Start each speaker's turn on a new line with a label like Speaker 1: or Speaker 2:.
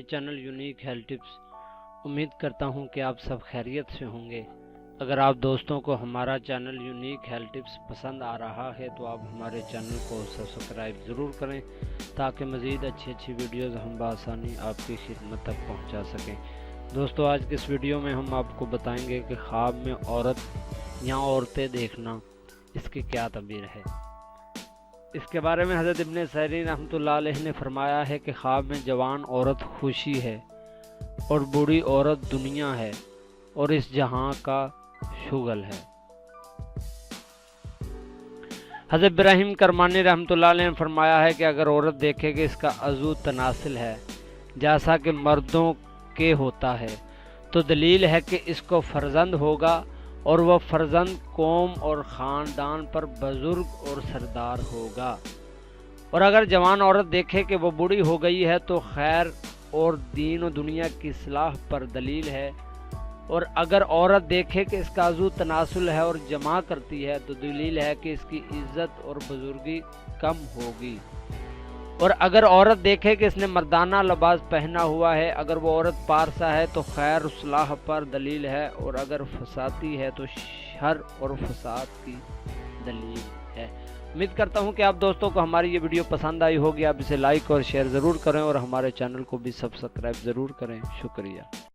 Speaker 1: Channel unique health tips. امید کرتا ہوں کہ آپ سب خیریت سے ہوں گے۔ اگر آپ دوستوں کو ہمارا چینل یونیک ہیلتھ ٹپس پسند آ رہا ہے تو آپ ہمارے چینل کو سبسکرائب ضرور کریں تاکہ مزید اچھی ویڈیوز ہم بآسانی آپ کی خدمت تک پہنچا سکیں۔ دوستو، آج کے اس ویڈیو میں ہم آپ کو بتائیں گے کہ خواب میں عورت یا عورتیں دیکھنا، اس کی کیا تعبیر ہے۔ اس کے بارے میں حضرت ابن سیرین رحمۃ اللہ علیہ نے فرمایا ہے کہ خواب میں جوان عورت خوشی ہے اور بوڑھی عورت دنیا ہے اور اس جہاں کا شغل ہے۔ حضرت ابراہیم کرمانی رحمۃ اللہ علیہ نے فرمایا ہے کہ اگر عورت دیکھے کہ اس کا عضو تناسل ہے جیسا کہ مردوں کے ہوتا ہے تو دلیل ہے کہ اس کو فرزند ہوگا اور وہ فرزند قوم اور خاندان پر بزرگ اور سردار ہوگا۔ اور اگر جوان عورت دیکھے کہ وہ بوڑھی ہو گئی ہے تو خیر اور دین و دنیا کی اصلاح پر دلیل ہے۔ اور اگر عورت دیکھے کہ اس کا عضو تناسل ہے اور جمع کرتی ہے تو دلیل ہے کہ اس کی عزت اور بزرگی کم ہوگی۔ اور اگر عورت دیکھے کہ اس نے مردانہ لباس پہنا ہوا ہے، اگر وہ عورت پارسا ہے تو خیر اصلاح پر دلیل ہے، اور اگر فسادی ہے تو شر اور فساد کی دلیل ہے۔ امید کرتا ہوں کہ آپ دوستوں کو ہماری یہ ویڈیو پسند آئی ہوگی۔ آپ اسے لائک اور شیئر ضرور کریں اور ہمارے چینل کو بھی سبسکرائب ضرور کریں۔ شکریہ۔